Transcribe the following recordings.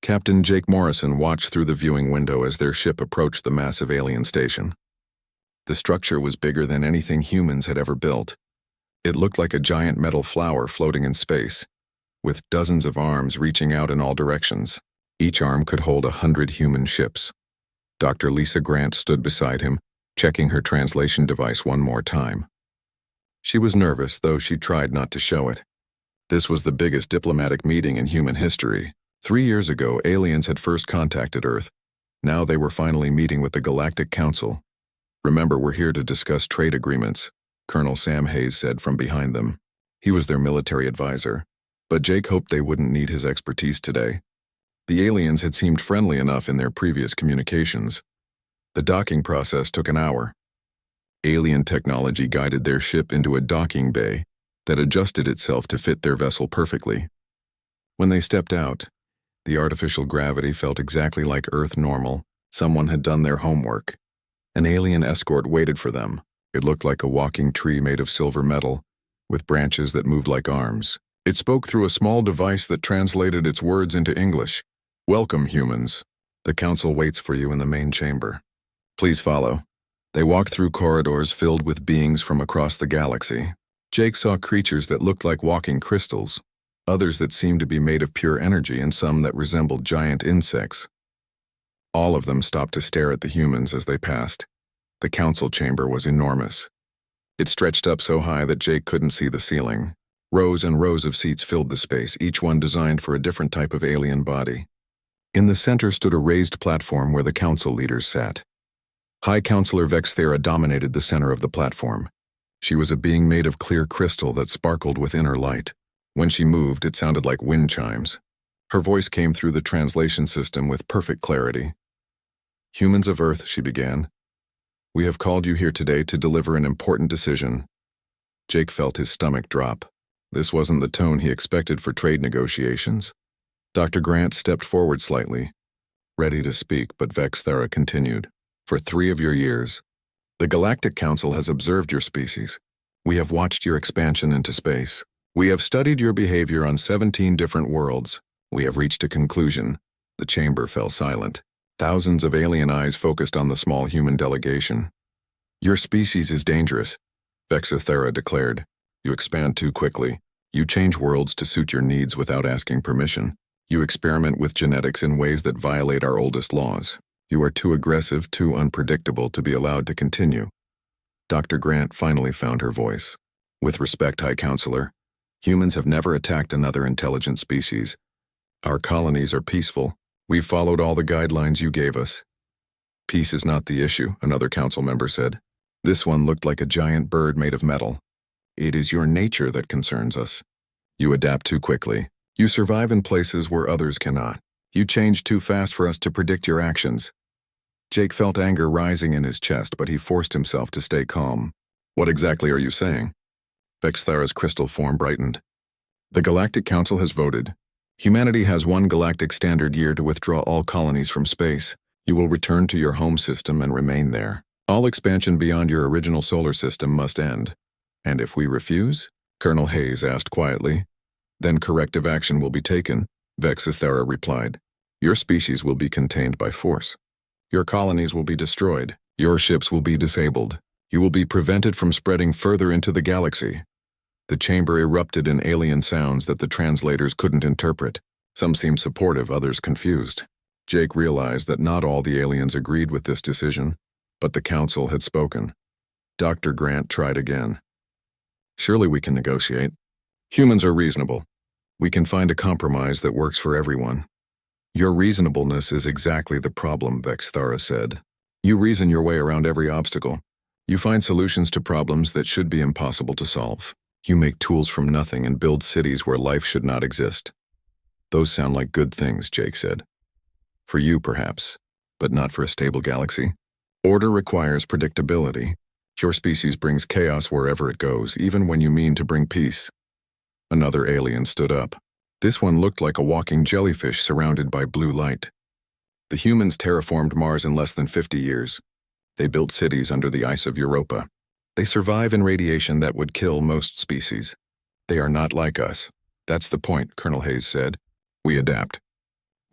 Captain Jake Morrison watched through the viewing window as their ship approached the massive alien station. The structure was bigger than anything humans had ever built. It looked like a giant metal flower floating in space, with dozens of arms reaching out in all directions. Each arm could hold 100 human ships. Dr. Lisa Grant stood beside him, checking her translation device one more time. She was nervous, though she tried not to show it. This was the biggest diplomatic meeting in human history. 3 years ago, aliens had first contacted Earth. Now they were finally meeting with the Galactic Council. "Remember, we're here to discuss trade agreements," Colonel Sam Hayes said from behind them. He was their military advisor, but Jake hoped they wouldn't need his expertise today. The aliens had seemed friendly enough in their previous communications. The docking process took an hour. Alien technology guided their ship into a docking bay that adjusted itself to fit their vessel perfectly. When they stepped out, the artificial gravity felt exactly like Earth normal. Someone had done their homework. An alien escort waited for them. It looked like a walking tree made of silver metal, with branches that moved like arms. It spoke through a small device that translated its words into English. "Welcome, humans. The council waits for you in the main chamber. Please follow." They walked through corridors filled with beings from across the galaxy. Jake saw creatures that looked like walking crystals, others that seemed to be made of pure energy, and some that resembled giant insects. All of them stopped to stare at the humans as they passed. The council chamber was enormous. It stretched up so high that Jake couldn't see the ceiling. Rows and rows of seats filled the space, each one designed for a different type of alien body. In the center stood a raised platform where the council leaders sat. High Counselor Vexthera dominated the center of the platform. She was a being made of clear crystal that sparkled with inner light. When she moved, it sounded like wind chimes. Her voice came through the translation system with perfect clarity. "Humans of Earth," she began, "we have called you here today to deliver an important decision." Jake felt his stomach drop. This wasn't the tone he expected for trade negotiations. Dr. Grant stepped forward slightly, ready to speak, but Vexthera continued. "For 3 of your years, the Galactic Council has observed your species. We have watched your expansion into space. We have studied your behavior on 17 different worlds. We have reached a conclusion." The chamber fell silent. Thousands of alien eyes focused on the small human delegation. "Your species is dangerous," Vexthera declared. "You expand too quickly. You change worlds to suit your needs without asking permission. You experiment with genetics in ways that violate our oldest laws. You are too aggressive, too unpredictable to be allowed to continue." Dr. Grant finally found her voice. "With respect, High Counselor, humans have never attacked another intelligent species. Our colonies are peaceful. We've followed all the guidelines you gave us." "Peace is not the issue," another council member said. "This one looked like a giant bird made of metal. It is your nature that concerns us. You adapt too quickly. You survive in places where others cannot. You change too fast for us to predict your actions." Jake felt anger rising in his chest, but he forced himself to stay calm. "What exactly are you saying?" Vexthera's crystal form brightened. "The Galactic Council has voted. Humanity has 1 galactic standard year to withdraw all colonies from space. You will return to your home system and remain there. All expansion beyond your original solar system must end. And if we refuse?" Colonel Hayes asked quietly. "Then corrective action will be taken," Vexthera replied. "Your species will be contained by force. Your colonies will be destroyed. Your ships will be disabled. You will be prevented from spreading further into the galaxy." The chamber erupted in alien sounds that the translators couldn't interpret. Some seemed supportive, others confused. Jake realized that not all the aliens agreed with this decision, but the council had spoken. Dr. Grant tried again. "Surely we can negotiate. Humans are reasonable. We can find a compromise that works for everyone." "Your reasonableness is exactly the problem," Vexthera said. "You reason your way around every obstacle. You find solutions to problems that should be impossible to solve. You make tools from nothing and build cities where life should not exist." "Those sound like good things," Jake said. "For you, perhaps, but not for a stable galaxy. Order requires predictability. Your species brings chaos wherever it goes, even when you mean to bring peace." Another alien stood up. This one looked like a walking jellyfish surrounded by blue light. "The humans terraformed Mars in less than 50 years. They built cities under the ice of Europa. They survive in radiation that would kill most species. They are not like us. That's the point," Colonel Hayes said. "We adapt.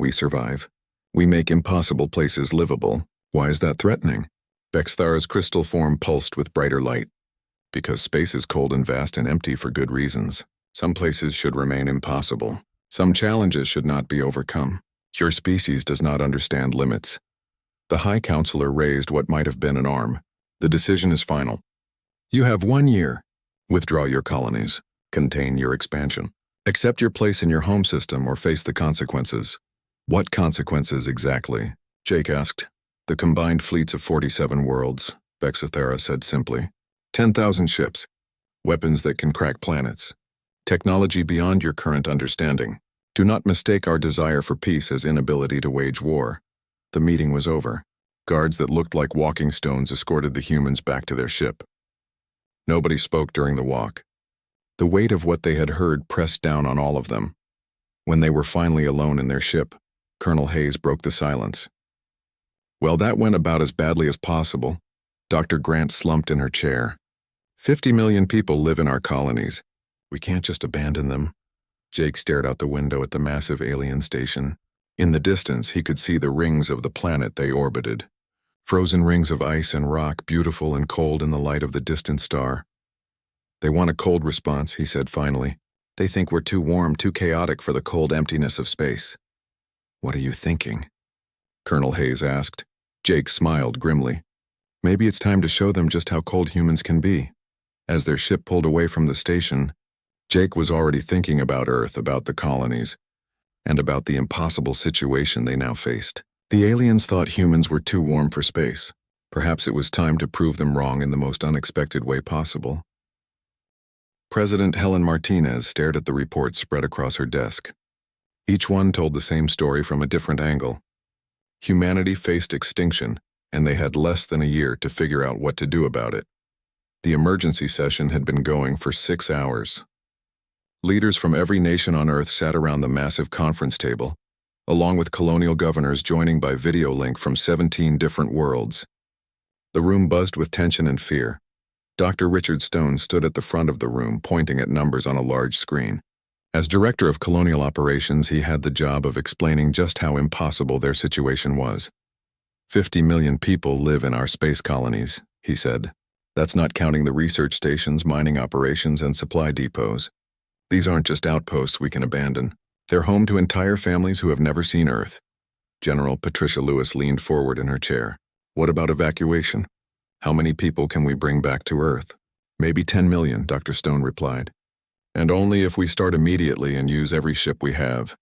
We survive. We make impossible places livable. Why is that threatening? Bexthara's crystal form pulsed with brighter light. Because space is cold and vast and empty for good reasons. Some places should remain impossible. Some challenges should not be overcome. Your species does not understand limits. The High Counselor raised what might have been an arm. The decision is final. You have 1 year. Withdraw your colonies. Contain your expansion. Accept your place in your home system or face the consequences. What consequences exactly? Jake asked. The combined fleets of 47 worlds, Bexthara said simply. 10,000 ships. Weapons that can crack planets. Technology beyond your current understanding. Do not mistake our desire for peace as inability to wage war. The meeting was over. Guards that looked like walking stones escorted the humans back to their ship. Nobody spoke during the walk. The weight of what they had heard pressed down on all of them. When they were finally alone in their ship, Colonel Hayes broke the silence. Well, that went about as badly as possible. Dr. Grant slumped in her chair. 50 million people live in our colonies. We can't just abandon them. Jake stared out the window at the massive alien station. In the distance, he could see the rings of the planet they orbited. Frozen rings of ice and rock, beautiful and cold in the light of the distant star. They want a cold response, he said finally. They think we're too warm, too chaotic for the cold emptiness of space. What are you thinking? Colonel Hayes asked. Jake smiled grimly. Maybe it's time to show them just how cold humans can be. As their ship pulled away from the station, Jake was already thinking about Earth, about the colonies, and about the impossible situation they now faced. The aliens thought humans were too warm for space. Perhaps it was time to prove them wrong in the most unexpected way possible. President Helen Martinez stared at the reports spread across her desk. Each one told the same story from a different angle. Humanity faced extinction, and they had less than a year to figure out what to do about it. The emergency session had been going for 6 hours. Leaders from every nation on Earth sat around the massive conference table, along with colonial governors joining by video link from 17 different worlds. The room buzzed with tension and fear. Dr. Richard Stone stood at the front of the room, pointing at numbers on a large screen. As Director of Colonial Operations, he had the job of explaining just how impossible their situation was. 50 million people live in our space colonies, he said. That's not counting the research stations, mining operations, and supply depots. These aren't just outposts we can abandon. They're home to entire families who have never seen Earth. General Patricia Lewis leaned forward in her chair. What about evacuation? How many people can we bring back to Earth? Maybe 10 million, Dr. Stone replied. And only if we start immediately and use every ship we have.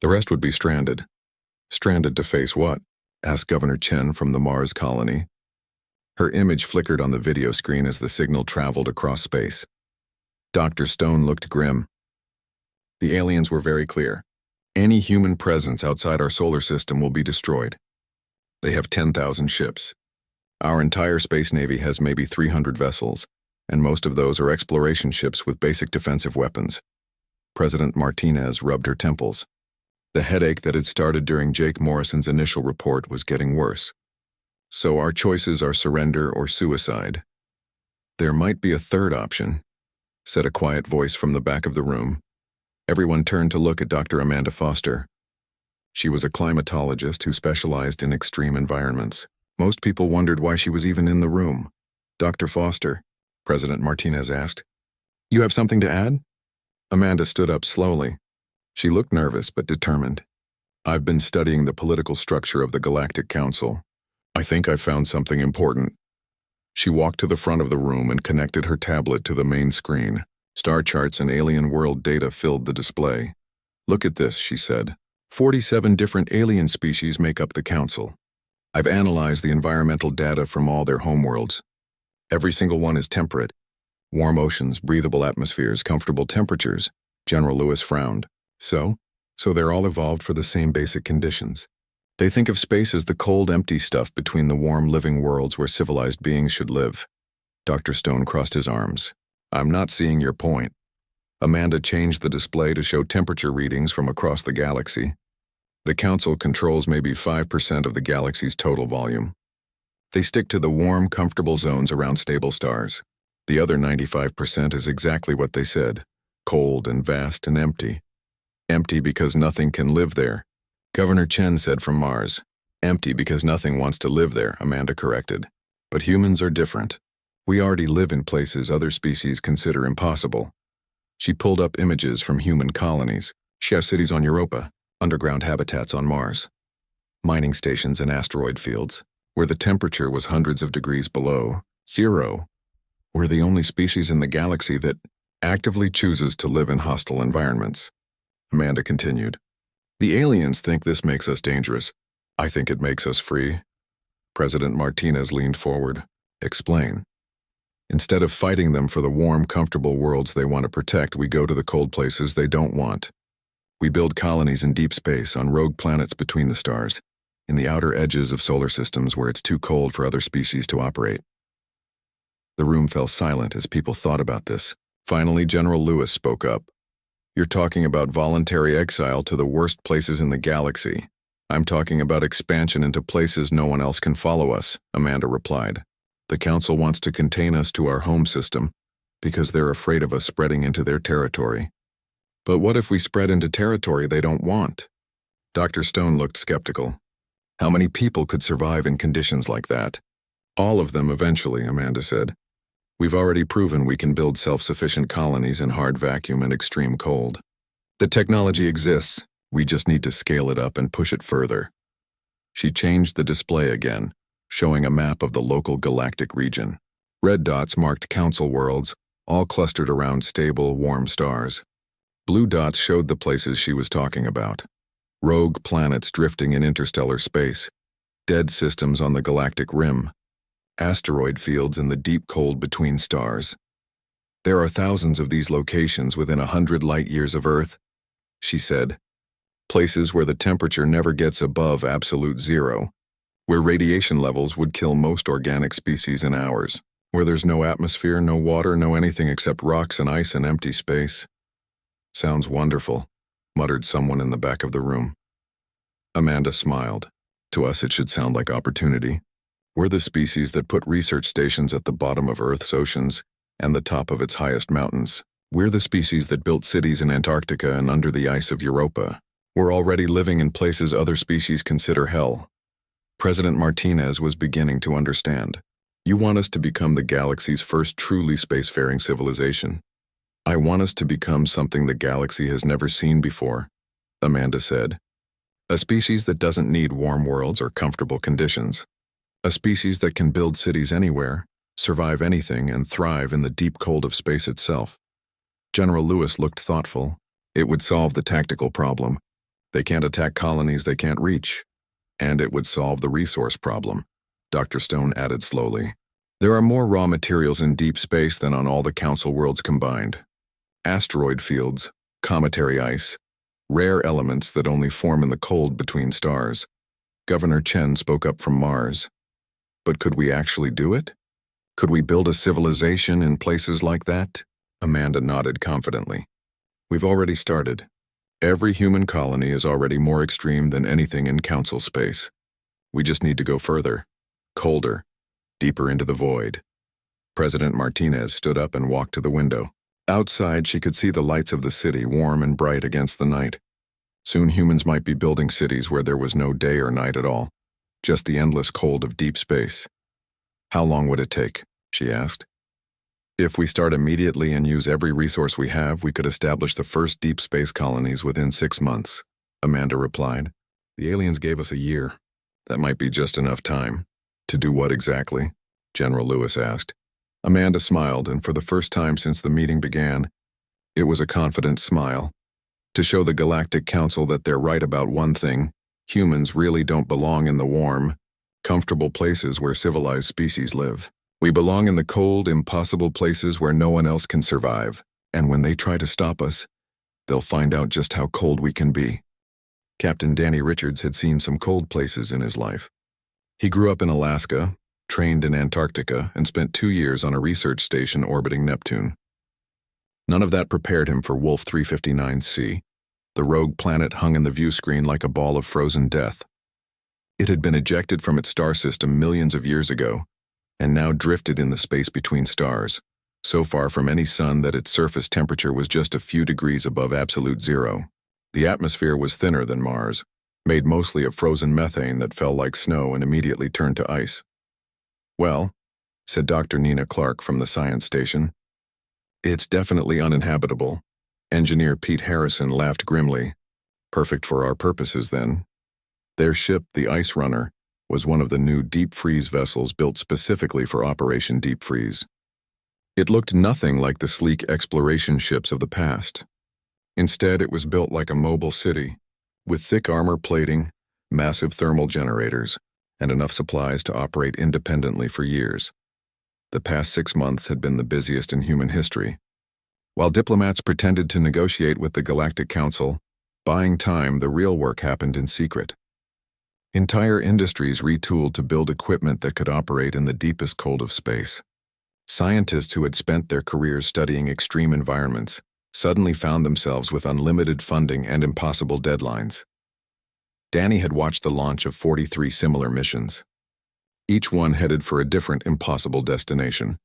The rest would be stranded. Stranded to face what? Asked Governor Chen from the Mars colony. Her image flickered on the video screen as the signal traveled across space. Dr. Stone looked grim. The aliens were very clear. Any human presence outside our solar system will be destroyed. They have 10,000 ships. Our entire space navy has maybe 300 vessels, and most of those are exploration ships with basic defensive weapons. President Martinez rubbed her temples. The headache that had started during Jake Morrison's initial report was getting worse. So our choices are surrender or suicide. There might be a third option, said a quiet voice from the back of the room. Everyone turned to look at Dr. Amanda Foster. She was a climatologist who specialized in extreme environments. Most people wondered why she was even in the room. Dr. Foster, President Martinez asked, you have something to add? Amanda stood up slowly. She looked nervous but determined. I've been studying the political structure of the Galactic Council. I think I've found something important. She walked to the front of the room and connected her tablet to the main screen. Star charts and alien world data filled the display. Look at this, she said. 47 different alien species make up the Council. I've analyzed the environmental data from all their homeworlds. Every single one is temperate. Warm oceans, breathable atmospheres, comfortable temperatures. General Lewis frowned. So they're all evolved for the same basic conditions. They think of space as the cold, empty stuff between the warm, living worlds where civilized beings should live. Dr. Stone crossed his arms. I'm not seeing your point. Amanda changed the display to show temperature readings from across the galaxy. The Council controls maybe 5% of the galaxy's total volume. They stick to the warm, comfortable zones around stable stars. The other 95% is exactly what they said, cold and vast and empty. Empty because nothing can live there. Governor Chen said from Mars. Empty because nothing wants to live there, Amanda corrected. But humans are different. We already live in places other species consider impossible. She pulled up images from human colonies, chef cities on Europa, underground habitats on Mars, mining stations and asteroid fields, where the temperature was hundreds of degrees below zero. We're the only species in the galaxy that actively chooses to live in hostile environments. Amanda continued. The aliens think this makes us dangerous. I think it makes us free. President Martinez leaned forward. Explain. Instead of fighting them for the warm, comfortable worlds they want to protect, we go to the cold places they don't want. We build colonies in deep space on rogue planets between the stars, in the outer edges of solar systems where it's too cold for other species to operate. The room fell silent as people thought about this. Finally, General Lewis spoke up. You're talking about voluntary exile to the worst places in the galaxy. I'm talking about expansion into places no one else can follow us, Amanda replied. The Council wants to contain us to our home system because they're afraid of us spreading into their territory. But what if we spread into territory they don't want? Dr. Stone looked skeptical. How many people could survive in conditions like that? All of them eventually, Amanda said. We've already proven we can build self-sufficient colonies in hard vacuum and extreme cold. The technology exists. We just need to scale it up and push it further. She changed the display again, showing a map of the local galactic region. Red dots marked council worlds, all clustered around stable, warm stars. Blue dots showed the places she was talking about. Rogue planets drifting in interstellar space, dead systems on the galactic rim, asteroid fields in the deep cold between stars. There are thousands of these locations within 100 light-years of Earth, she said. Places where the temperature never gets above absolute zero, where radiation levels would kill most organic species in hours, where there's no atmosphere, no water, no anything except rocks and ice and empty space. Sounds wonderful, muttered someone in the back of the room. Amanda smiled. To us it should sound like opportunity. We're the species that put research stations at the bottom of Earth's oceans and the top of its highest mountains. We're the species that built cities in Antarctica and under the ice of Europa. We're already living in places other species consider hell. President Martinez was beginning to understand. You want us to become the galaxy's first truly spacefaring civilization. I want us to become something the galaxy has never seen before, Amanda said. A species that doesn't need warm worlds or comfortable conditions. A species that can build cities anywhere, survive anything, and thrive in the deep cold of space itself. General Lewis looked thoughtful. It would solve the tactical problem. They can't attack colonies they can't reach. And it would solve the resource problem, Dr. Stone added slowly. There are more raw materials in deep space than on all the council worlds combined. Asteroid fields, cometary ice, rare elements that only form in the cold between stars. Governor Chen spoke up from Mars. But could we actually do it? Could we build a civilization in places like that? Amanda nodded confidently. We've already started. Every human colony is already more extreme than anything in council space. We just need to go further, colder, deeper into the void. President Martinez stood up and walked to the window. Outside, she could see the lights of the city warm and bright against the night. Soon humans might be building cities where there was no day or night at all, just the endless cold of deep space. How long would it take? She asked. If we start immediately and use every resource we have, we could establish the first deep space colonies within 6 months, Amanda replied. The aliens gave us a year. That might be just enough time. To do what exactly? General Lewis asked. Amanda smiled, and for the first time since the meeting began, it was a confident smile. To show the Galactic Council that they're right about one thing, humans really don't belong in the warm, comfortable places where civilized species live. We belong in the cold, impossible places where no one else can survive, and when they try to stop us, they'll find out just how cold we can be. Captain Danny Richards had seen some cold places in his life. He grew up in Alaska, trained in Antarctica, and spent 2 years on a research station orbiting Neptune. None of that prepared him for Wolf 359c. The rogue planet hung in the view screen like a ball of frozen death. It had been ejected from its star system millions of years ago, and now drifted in the space between stars, so far from any sun that its surface temperature was just a few degrees above absolute zero. The atmosphere was thinner than Mars, made mostly of frozen methane that fell like snow and immediately turned to ice. "Well," said Dr. Nina Clark from the science station, "it's definitely uninhabitable." Engineer Pete Harrison laughed grimly. "Perfect for our purposes, then." Their ship, the Ice Runner, was one of the new deep freeze vessels built specifically for Operation Deep Freeze. It looked nothing like the sleek exploration ships of the past. Instead, it was built like a mobile city, with thick armor plating, massive thermal generators, and enough supplies to operate independently for years. The past 6 months had been the busiest in human history. While diplomats pretended to negotiate with the Galactic Council, buying time, the real work happened in secret. Entire industries retooled to build equipment that could operate in the deepest cold of space. Scientists who had spent their careers studying extreme environments suddenly found themselves with unlimited funding and impossible deadlines. Danny had watched the launch of 43 similar missions. Each one headed for a different impossible destination: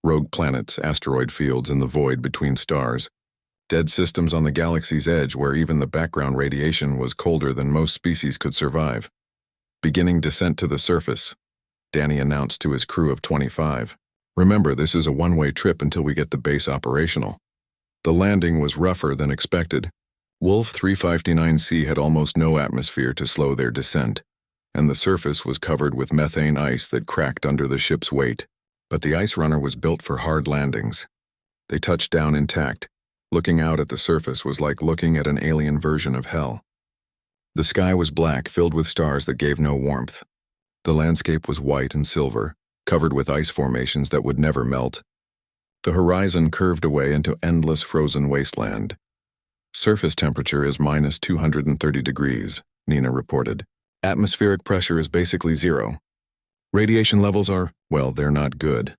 rogue planets, asteroid fields in the void between stars, dead systems on the galaxy's edge where even the background radiation was colder than most species could survive. Beginning descent to the surface, Danny announced to his crew of 25. "Remember, this is a one-way trip until we get the base operational." The landing was rougher than expected. Wolf 359C had almost no atmosphere to slow their descent, and the surface was covered with methane ice that cracked under the ship's weight. But the Ice Runner was built for hard landings. They touched down intact. Looking out at the surface was like looking at an alien version of hell. The sky was black, filled with stars that gave no warmth. The landscape was white and silver, covered with ice formations that would never melt. The horizon curved away into endless frozen wasteland. "Surface temperature is minus 230 degrees, Nina reported. "Atmospheric pressure is basically zero. Radiation levels are, well, they're not good.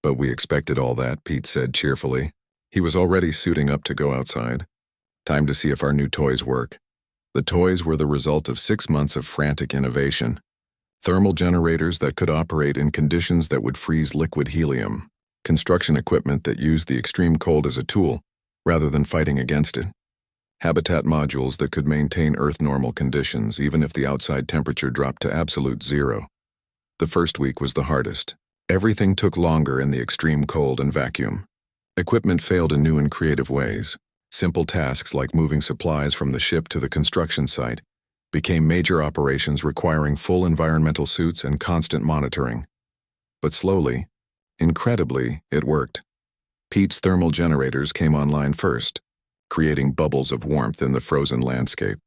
But we expected all that," Pete said cheerfully. He was already suiting up to go outside. "Time to see if our new toys work." The toys were the result of 6 months of frantic innovation. Thermal generators that could operate in conditions that would freeze liquid helium. Construction equipment that used the extreme cold as a tool, rather than fighting against it. Habitat modules that could maintain Earth-normal conditions even if the outside temperature dropped to absolute zero. The first week was the hardest. Everything took longer in the extreme cold and vacuum. Equipment failed in new and creative ways. Simple tasks like moving supplies from the ship to the construction site became major operations requiring full environmental suits and constant monitoring. But slowly, incredibly, it worked. Pete's thermal generators came online first, creating bubbles of warmth in the frozen landscape.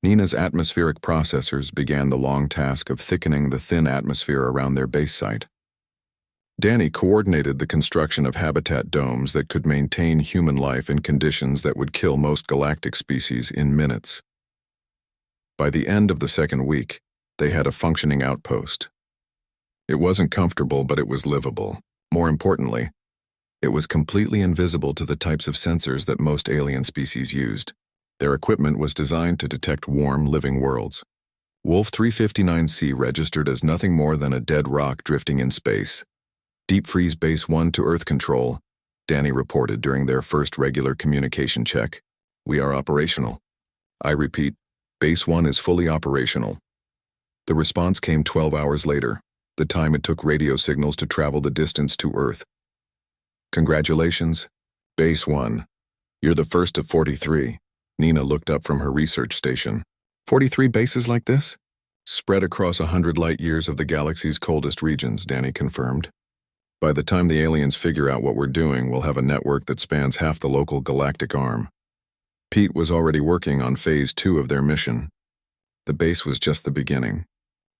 Nina's atmospheric processors began the long task of thickening the thin atmosphere around their base site. Danny coordinated the construction of habitat domes that could maintain human life in conditions that would kill most galactic species in minutes. By the end of the second week, they had a functioning outpost. It wasn't comfortable, but it was livable. More importantly, it was completely invisible to the types of sensors that most alien species used. Their equipment was designed to detect warm, living worlds. Wolf 359C registered as nothing more than a dead rock drifting in space. "Deep freeze base 1 to Earth control," Danny reported during their first regular communication check. "We are operational. I repeat, base 1 is fully operational." The response came 12 hours later, the time it took radio signals to travel the distance to Earth. "Congratulations, base 1. You're the first of 43. Nina looked up from her research station. 43 bases like this? "Spread across 100 light-years of the galaxy's coldest regions," Danny confirmed. "By the time the aliens figure out what we're doing, we'll have a network that spans half the local galactic arm." Pete was already working on Phase 2 of their mission. The base was just the beginning.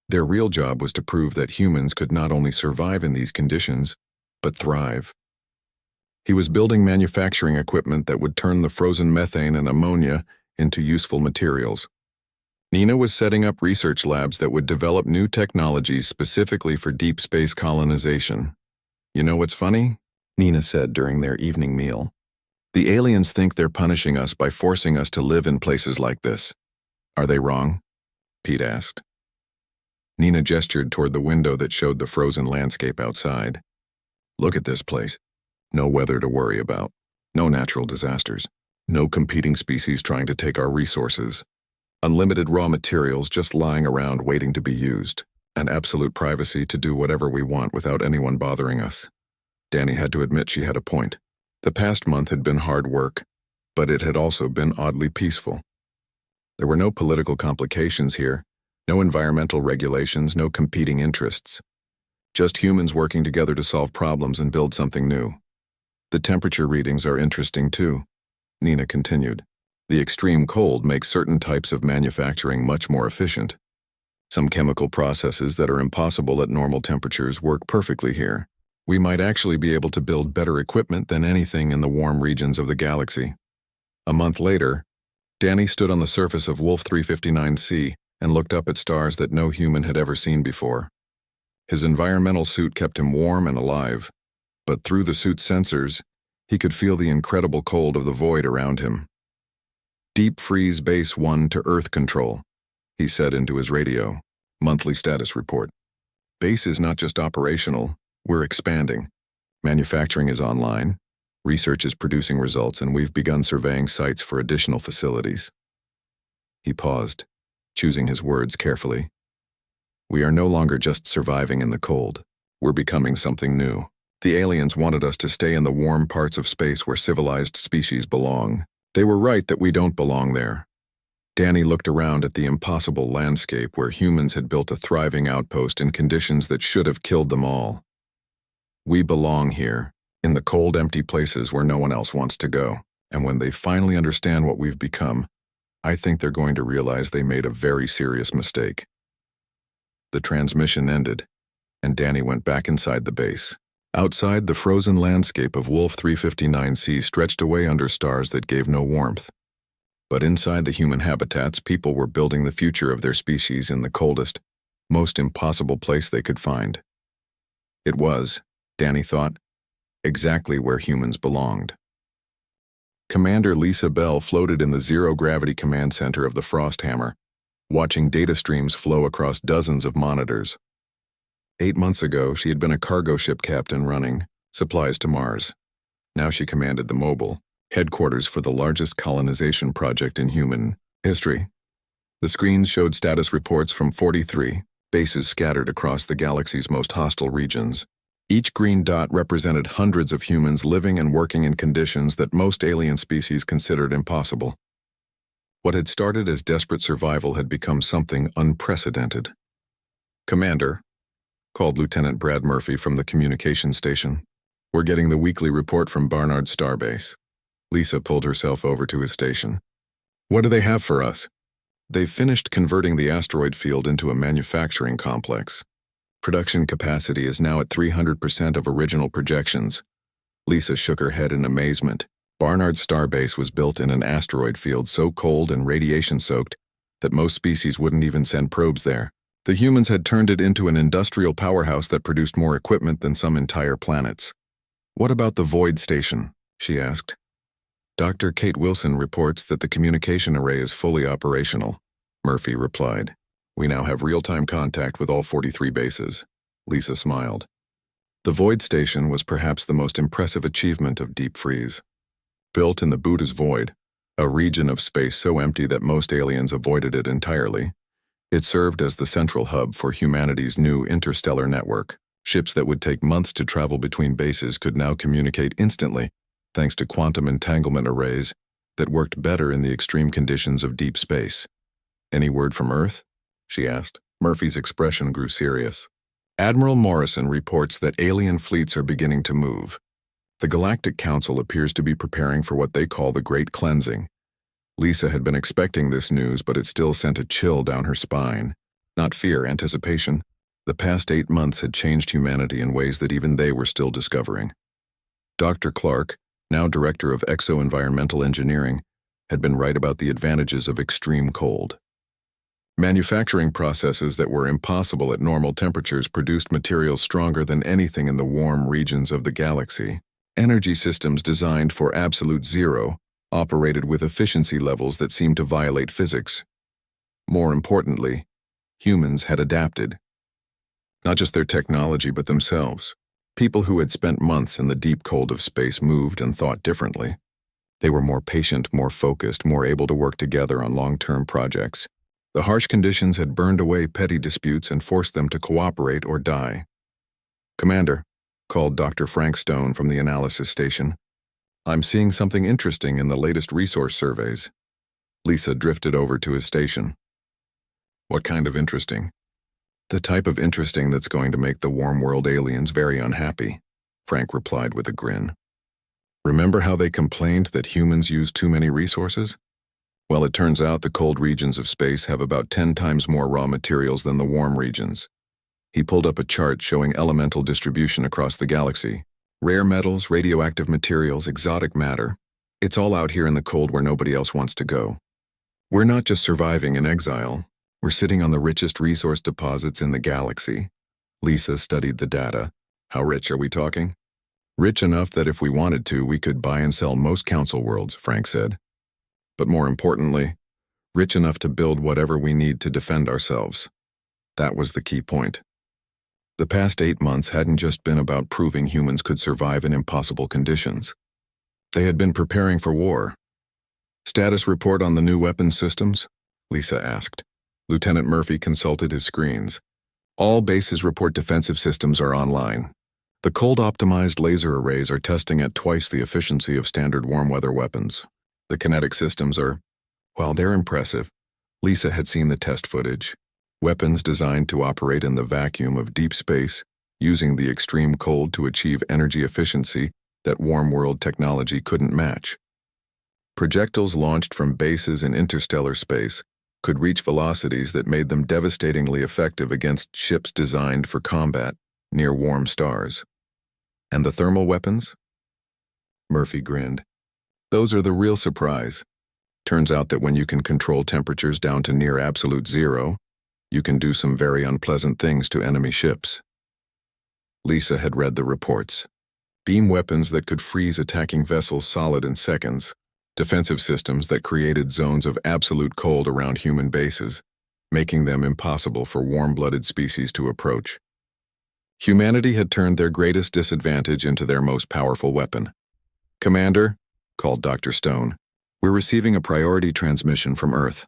Their real job was to prove that humans could not only survive in these conditions, but thrive. He was building manufacturing equipment that would turn the frozen methane and ammonia into useful materials. Nina was setting up research labs that would develop new technologies specifically for deep space colonization. "You know what's funny?" Nina said during their evening meal. "The aliens think they're punishing us by forcing us to live in places like this. Are they wrong?" Pete asked. Nina gestured toward the window that showed the frozen landscape outside. "Look at this place. No weather to worry about. No natural disasters. No competing species trying to take our resources. Unlimited raw materials just lying around waiting to be used, and absolute privacy to do whatever we want without anyone bothering us. Danny had to admit she had a point. The past month had been hard work, but it had also been oddly peaceful. There were no political complications here, no environmental regulations, no competing interests. Just humans working together to solve problems and build something new. The temperature readings are interesting too, Nina continued. The extreme cold makes certain types of manufacturing much more efficient. Some chemical processes that are impossible at normal temperatures work perfectly here. We might actually be able to build better equipment than anything in the warm regions of the galaxy. A month later, Danny stood on the surface of Wolf 359c and looked up at stars that no human had ever seen before. His environmental suit kept him warm and alive, but through the suit's sensors, he could feel the incredible cold of the void around him. "Deep freeze base 1 to Earth control," he said into his radio, monthly status report. "Base is not just operational, we're expanding. Manufacturing is online, research is producing results, and we've begun surveying sites for additional facilities." He paused, choosing his words carefully. "We are no longer just surviving in the cold. We're becoming something new. The aliens wanted us to stay in the warm parts of space where civilized species belong. They were right that we don't belong there." Danny looked around at the impossible landscape where humans had built a thriving outpost in conditions that should have killed them all. "We belong here, in the cold, empty places where no one else wants to go. And when they finally understand what we've become, I think they're going to realize they made a very serious mistake." The transmission ended, and Danny went back inside the base. Outside, the frozen landscape of Wolf 359c stretched away under stars that gave no warmth. But inside the human habitats, people were building the future of their species in the coldest, most impossible place they could find. It was, Danny thought, exactly where humans belonged. Commander Lisa Bell floated in the zero-gravity command center of the Frosthammer, watching data streams flow across dozens of monitors. 8 months ago, she had been a cargo ship captain running supplies to Mars. Now she commanded the Mobile, headquarters for the largest colonization project in human history. The screens showed status reports from 43 bases scattered across the galaxy's most hostile regions. Each green dot represented hundreds of humans living and working in conditions that most alien species considered impossible. What had started as desperate survival had become something unprecedented. "Commander," called Lieutenant Brad Murphy from the communications station. "We're getting the weekly report from Barnard Starbase." Lisa pulled herself over to his station. "What do they have for us?" "They've finished converting the asteroid field into a manufacturing complex. Production capacity is now at 300% of original projections." Lisa shook her head in amazement. Barnard Starbase was built in an asteroid field so cold and radiation-soaked that most species wouldn't even send probes there. The humans had turned it into an industrial powerhouse that produced more equipment than some entire planets. "What about the Void Station?" she asked. "Dr. Kate Wilson reports that the communication array is fully operational," Murphy replied. "We now have real-time contact with all 43 bases." Lisa smiled. The Void Station was perhaps the most impressive achievement of Deep Freeze. Built in the Buddha's Void, a region of space so empty that most aliens avoided it entirely, it served as the central hub for humanity's new interstellar network. Ships that would take months to travel between bases could now communicate instantly, thanks to quantum entanglement arrays that worked better in the extreme conditions of deep space. "Any word from Earth?" she asked. Murphy's expression grew serious. "Admiral Morrison reports that alien fleets are beginning to move. The Galactic Council appears to be preparing for what they call the Great Cleansing." Lisa had been expecting this news, but it still sent a chill down her spine. Not fear, anticipation. The past 8 months had changed humanity in ways that even they were still discovering. Dr. Clark, now director of Exo-Environmental Engineering, had been right about the advantages of extreme cold. Manufacturing processes that were impossible at normal temperatures produced materials stronger than anything in the warm regions of the galaxy. Energy systems designed for absolute zero operated with efficiency levels that seemed to violate physics. More importantly, humans had adapted. Not just their technology, but themselves. People who had spent months in the deep cold of space moved and thought differently. They were more patient, more focused, more able to work together on long-term projects. The harsh conditions had burned away petty disputes and forced them to cooperate or die. "Commander," called Dr. Frank Stone from the analysis station, "I'm seeing something interesting in the latest resource surveys." Lisa drifted over to his station. "What kind of interesting?" "The type of interesting that's going to make the warm world aliens very unhappy," Frank replied with a grin. "Remember how they complained that humans use too many resources? Well, it turns out the cold regions of space have about 10 times more raw materials than the warm regions." He pulled up a chart showing elemental distribution across the galaxy. Rare metals, radioactive materials, exotic matter. It's all out here in the cold where nobody else wants to go. We're not just surviving in exile. We're sitting on the richest resource deposits in the galaxy. Lisa studied the data. "How rich are we talking?" "Rich enough that if we wanted to, we could buy and sell most council worlds," Frank said. "But more importantly, rich enough to build whatever we need to defend ourselves." That was the key point. The past 8 months hadn't just been about proving humans could survive in impossible conditions. They had been preparing for war. "Status report on the new weapons systems?" Lisa asked. Lieutenant Murphy consulted his screens. "All bases report defensive systems are online. The cold-optimized laser arrays are testing at twice the efficiency of standard warm-weather weapons. The kinetic systems are, well, they're impressive." Lisa had seen the test footage. Weapons designed to operate in the vacuum of deep space, using the extreme cold to achieve energy efficiency that warm-world technology couldn't match. Projectiles launched from bases in interstellar space could reach velocities that made them devastatingly effective against ships designed for combat near warm stars. "And the thermal weapons?" Murphy grinned. "Those are the real surprise. Turns out that when you can control temperatures down to near absolute zero, you can do some very unpleasant things to enemy ships." Lisa had read the reports. Beam weapons that could freeze attacking vessels solid in seconds, defensive systems that created zones of absolute cold around human bases, making them impossible for warm-blooded species to approach. Humanity had turned their greatest disadvantage into their most powerful weapon. "Commander," called Dr. Stone, "we're receiving a priority transmission from Earth.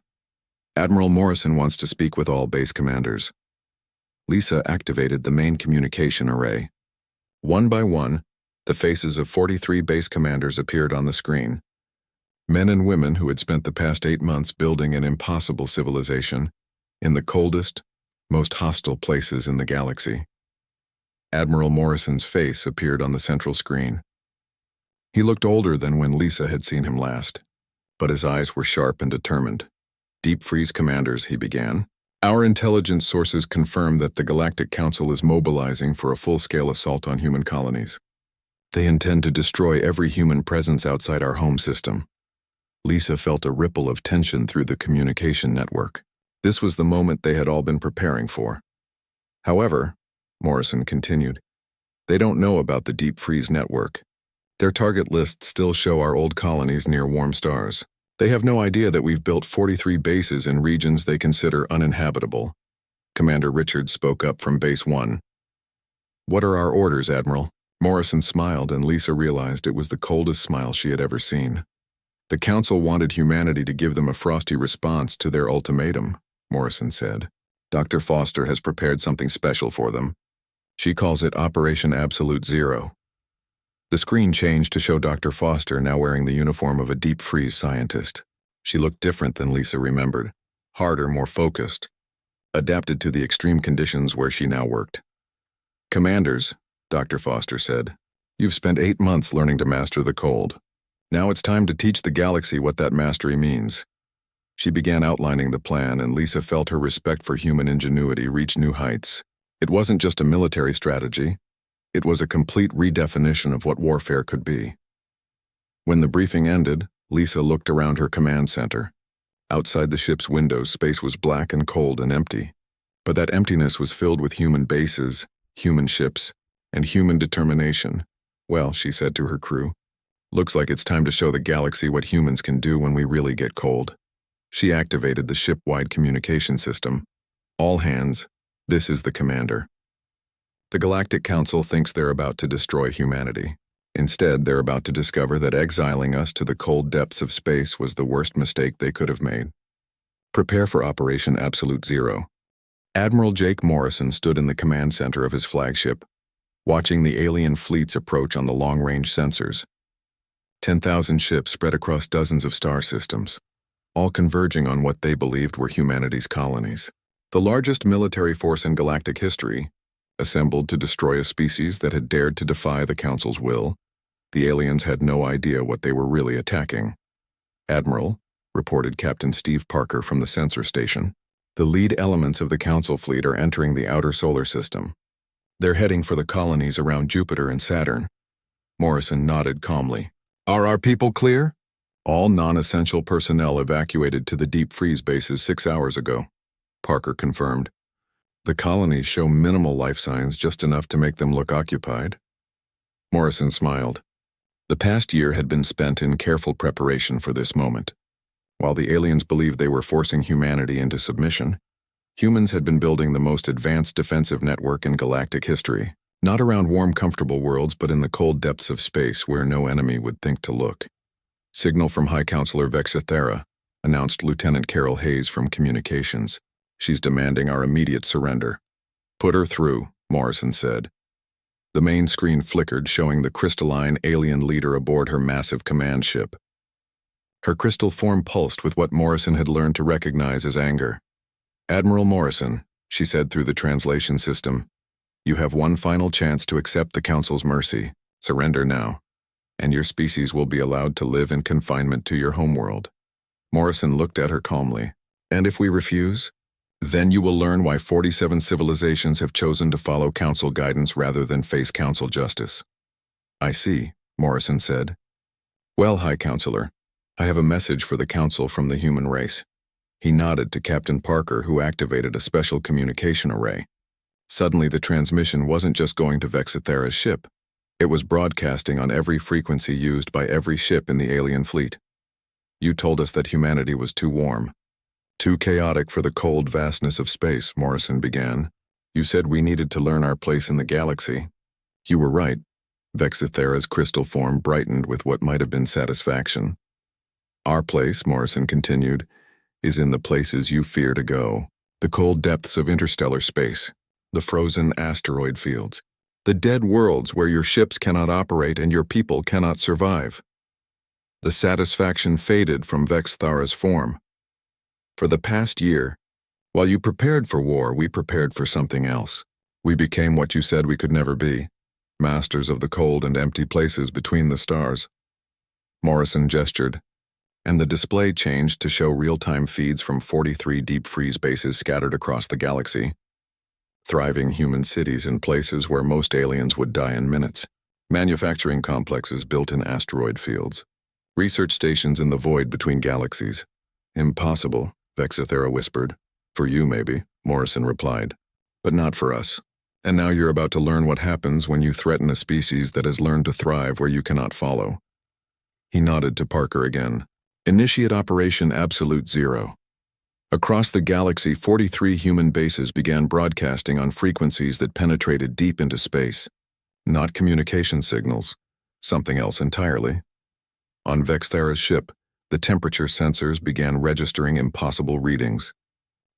Admiral Morrison wants to speak with all base commanders." Lisa activated the main communication array. One by one, the faces of 43 base commanders appeared on the screen. Men and women who had spent the past 8 months building an impossible civilization in the coldest, most hostile places in the galaxy. Admiral Morrison's face appeared on the central screen. He looked older than when Lisa had seen him last, but his eyes were sharp and determined. "Deep freeze commanders," he began. "Our intelligence sources confirm that the Galactic Council is mobilizing for a full-scale assault on human colonies. They intend to destroy every human presence outside our home system." Lisa felt a ripple of tension through the communication network. This was the moment they had all been preparing for. "However," Morrison continued, "they don't know about the deep freeze network. Their target lists still show our old colonies near warm stars. They have no idea that we've built 43 bases in regions they consider uninhabitable." Commander Richards spoke up from Base 1. "What are our orders, Admiral?" Morrison smiled, and Lisa realized it was the coldest smile she had ever seen. "The Council wanted humanity to give them a frosty response to their ultimatum," Morrison said. "Dr. Foster has prepared something special for them. She calls it Operation Absolute Zero." The screen changed to show Dr. Foster now wearing the uniform of a deep freeze scientist. She looked different than Lisa remembered, harder, more focused, adapted to the extreme conditions where she now worked. "Commanders," Dr. Foster said, "you've spent 8 months learning to master the cold. Now it's time to teach the galaxy what that mastery means." She began outlining the plan, and Lisa felt her respect for human ingenuity reach new heights. It wasn't just a military strategy. It was a complete redefinition of what warfare could be. When the briefing ended, Lisa looked around her command center. Outside the ship's windows, space was black and cold and empty. But that emptiness was filled with human bases, human ships, and human determination. "Well," she said to her crew, "looks like it's time to show the galaxy what humans can do when we really get cold." She activated the ship-wide communication system. "All hands, this is the commander. The Galactic Council thinks they're about to destroy humanity. Instead, they're about to discover that exiling us to the cold depths of space was the worst mistake they could have made. Prepare for Operation Absolute Zero. Admiral Jake Morrison stood in the command center of his flagship, watching the alien fleets approach on the long-range sensors. 10,000 ships spread across dozens of star systems, all converging on what they believed were humanity's colonies. The largest military force in galactic history, assembled to destroy a species that had dared to defy the Council's will, the aliens had no idea what they were really attacking. "Admiral," reported Captain Steve Parker from the sensor station, "the lead elements of the Council fleet are entering the outer solar system. They're heading for the colonies around Jupiter and Saturn." Morrison nodded calmly. "Are our people clear?" "All non-essential personnel evacuated to the deep freeze bases 6 hours ago," Parker confirmed. "The colonies show minimal life signs, just enough to make them look occupied." Morrison smiled. The past year had been spent in careful preparation for this moment. While the aliens believed they were forcing humanity into submission, humans had been building the most advanced defensive network in galactic history, not around warm, comfortable worlds, but in the cold depths of space where no enemy would think to look. "Signal from High Counselor Vexithera," announced Lieutenant Carol Hayes from Communications. "She's demanding our immediate surrender." "Put her through," Morrison said. The main screen flickered, showing the crystalline alien leader aboard her massive command ship. Her crystal form pulsed with what Morrison had learned to recognize as anger. "Admiral Morrison," she said through the translation system, "you have one final chance to accept the Council's mercy. Surrender now, and your species will be allowed to live in confinement to your homeworld." Morrison looked at her calmly. "And if we refuse? Then you will learn why 47 civilizations have chosen to follow Council guidance rather than face Council justice." "I see," Morrison said. "Well, High Counselor, I have a message for the Council from the human race." He nodded to Captain Parker, who activated a special communication array. Suddenly, the transmission wasn't just going to Vexithera's ship. It was broadcasting on every frequency used by every ship in the alien fleet. "You told us that humanity was too warm, too chaotic for the cold vastness of space," Morrison began. "You said we needed to learn our place in the galaxy. You were right." Vexithera's crystal form brightened with what might have been satisfaction. "Our place," Morrison continued, "is in the places you fear to go. The cold depths of interstellar space, the frozen asteroid fields, the dead worlds where your ships cannot operate and your people cannot survive." The satisfaction faded from Vexithera's form. "For the past year, while you prepared for war, we prepared for something else. We became what you said we could never be, masters of the cold and empty places between the stars." Morrison gestured, and the display changed to show real-time feeds from 43 deep freeze bases scattered across the galaxy. Thriving human cities in places where most aliens would die in minutes. Manufacturing complexes built in asteroid fields. Research stations in the void between galaxies. "Impossible," Vexithera whispered. "For you, maybe," Morrison replied. "But not for us. And now you're about to learn what happens when you threaten a species that has learned to thrive where you cannot follow." He nodded to Parker again. "Initiate Operation Absolute Zero." Across the galaxy, 43 human bases began broadcasting on frequencies that penetrated deep into space. Not communication signals, something else entirely. On Vexithera's ship, the temperature sensors began registering impossible readings.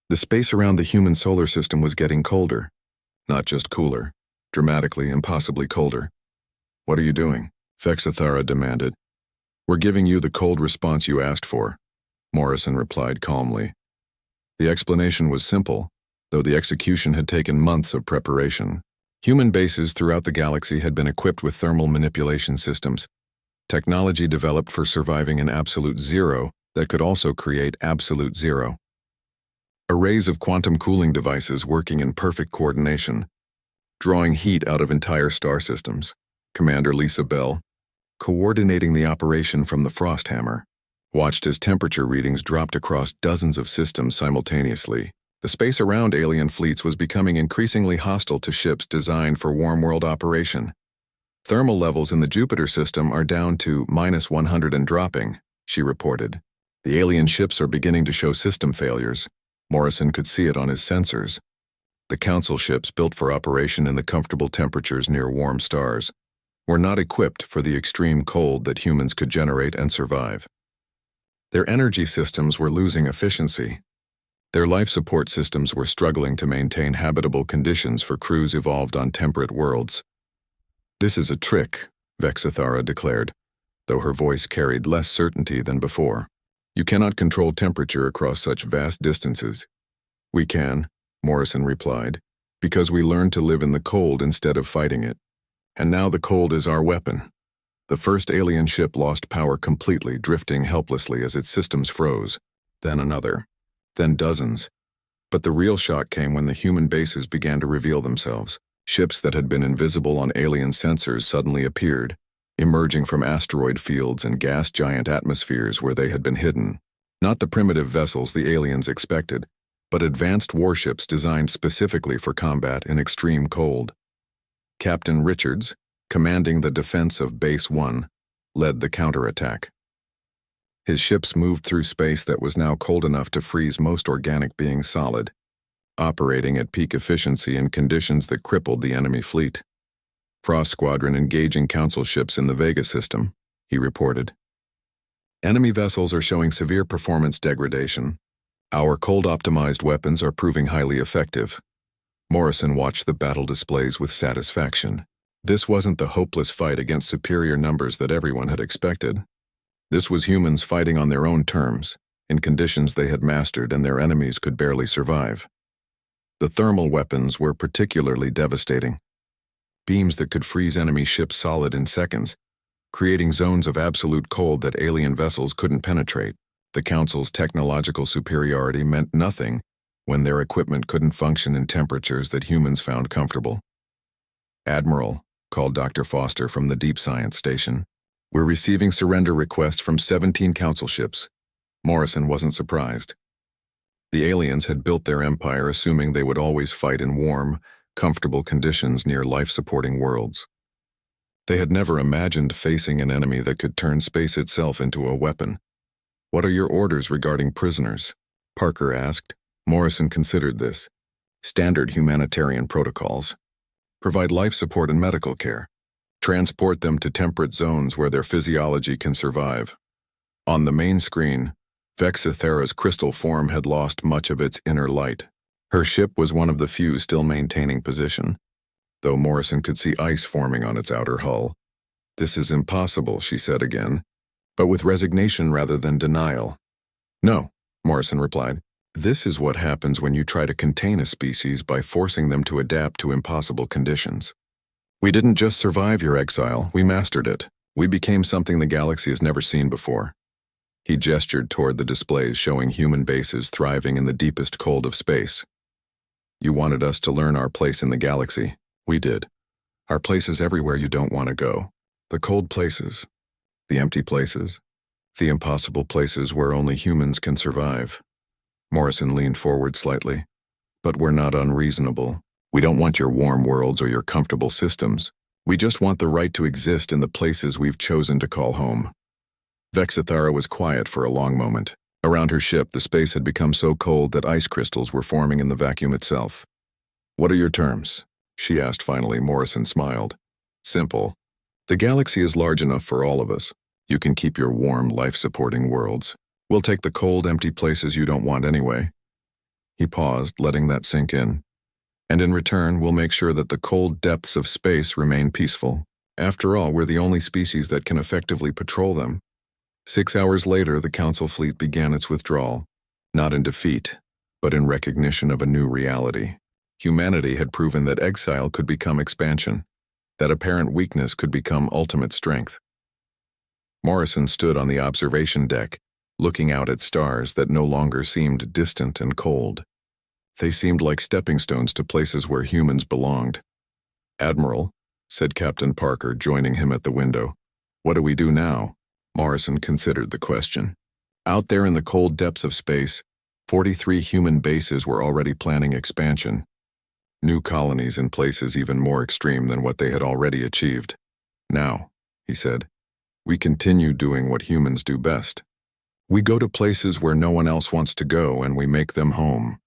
The space around the human solar system was getting colder. Not just cooler, dramatically, impossibly colder. "What are you doing?" Vexithera demanded. "We're giving you the cold response you asked for," Morrison replied calmly. The explanation was simple, though the execution had taken months of preparation. Human bases throughout the galaxy had been equipped with thermal manipulation systems, technology developed for surviving in absolute zero that could also create absolute zero. Arrays of quantum cooling devices working in perfect coordination, drawing heat out of entire star systems. Commander Lisa Bell, coordinating the operation from the Frost Hammer, watched as temperature readings dropped across dozens of systems simultaneously. The space around alien fleets was becoming increasingly hostile to ships designed for warm world operation. "Thermal levels in the Jupiter system are down to -100 and dropping," she reported. "The alien ships are beginning to show system failures." Morrison could see it on his sensors. The Council ships built for operation in the comfortable temperatures near warm stars. were not equipped for the extreme cold that humans could generate and survive. Their energy systems were losing efficiency. Their life support systems were struggling to maintain habitable conditions for crews evolved on temperate worlds. "This is a trick," Vexithara declared, though her voice carried less certainty than before. "You cannot control temperature across such vast distances." "We can," Morrison replied, "because we learned to live in the cold instead of fighting it. And now the cold is our weapon." The first alien ship lost power completely, drifting helplessly as its systems froze. Then another. Then dozens. But the real shock came when the human bases began to reveal themselves. Ships that had been invisible on alien sensors suddenly appeared, emerging from asteroid fields and gas giant atmospheres where they had been hidden. Not the primitive vessels the aliens expected, but advanced warships designed specifically for combat in extreme cold. Captain Richards, commanding the defense of Base 1, led the counterattack. His ships moved through space that was now cold enough to freeze most organic beings solid, operating at peak efficiency in conditions that crippled the enemy fleet. "Frost Squadron engaging Council ships in the Vega system," he reported. "Enemy vessels are showing severe performance degradation. Our cold-optimized weapons are proving highly effective." Morrison watched the battle displays with satisfaction. This wasn't the hopeless fight against superior numbers that everyone had expected. This was humans fighting on their own terms, in conditions they had mastered and their enemies could barely survive. The thermal weapons were particularly devastating. Beams that could freeze enemy ships solid in seconds, creating zones of absolute cold that alien vessels couldn't penetrate. The Council's technological superiority meant nothing when their equipment couldn't function in temperatures that humans found comfortable. "Admiral," called Dr. Foster from the Deep Science Station, "we're receiving surrender requests from 17 Council ships." Morrison wasn't surprised. The aliens had built their empire assuming they would always fight in warm, comfortable conditions near life-supporting worlds. They had never imagined facing an enemy that could turn space itself into a weapon. "What are your orders regarding prisoners?" Parker asked. Morrison considered this. "Standard humanitarian protocols. Provide life support and medical care. Transport them to temperate zones where their physiology can survive." On the main screen, Vexithara's crystal form had lost much of its inner light. Her ship was one of the few still maintaining position, though Morrison could see ice forming on its outer hull. "This is impossible," she said again, but with resignation rather than denial. "No," Morrison replied. "This is what happens when you try to contain a species by forcing them to adapt to impossible conditions. We didn't just survive your exile, we mastered it. We became something the galaxy has never seen before." He gestured toward the displays showing human bases thriving in the deepest cold of space. "You wanted us to learn our place in the galaxy. We did. Our place is everywhere you don't want to go. The cold places. The empty places. The impossible places where only humans can survive." Morrison leaned forward slightly. "But we're not unreasonable. We don't want your warm worlds or your comfortable systems. We just want the right to exist in the places we've chosen to call home." Vexithara was quiet for a long moment. Around her ship, the space had become so cold that ice crystals were forming in the vacuum itself. "What are your terms?" she asked finally. Morrison smiled. "Simple. The galaxy is large enough for all of us. You can keep your warm, life-supporting worlds. We'll take the cold, empty places you don't want anyway." He paused, letting that sink in. "And in return, we'll make sure that the cold depths of space remain peaceful. After all, we're the only species that can effectively patrol them." 6 hours later, the Council fleet began its withdrawal, not in defeat, but in recognition of a new reality. Humanity had proven that exile could become expansion, that apparent weakness could become ultimate strength. Morrison stood on the observation deck, looking out at stars that no longer seemed distant and cold. They seemed like stepping stones to places where humans belonged. "Admiral," said Captain Parker, joining him at the window. "What do we do now?" Morrison considered the question. Out there in the cold depths of space, 43 human bases were already planning expansion. New colonies in places even more extreme than what they had already achieved. "Now," he said, "we continue doing what humans do best. We go to places where no one else wants to go and we make them home."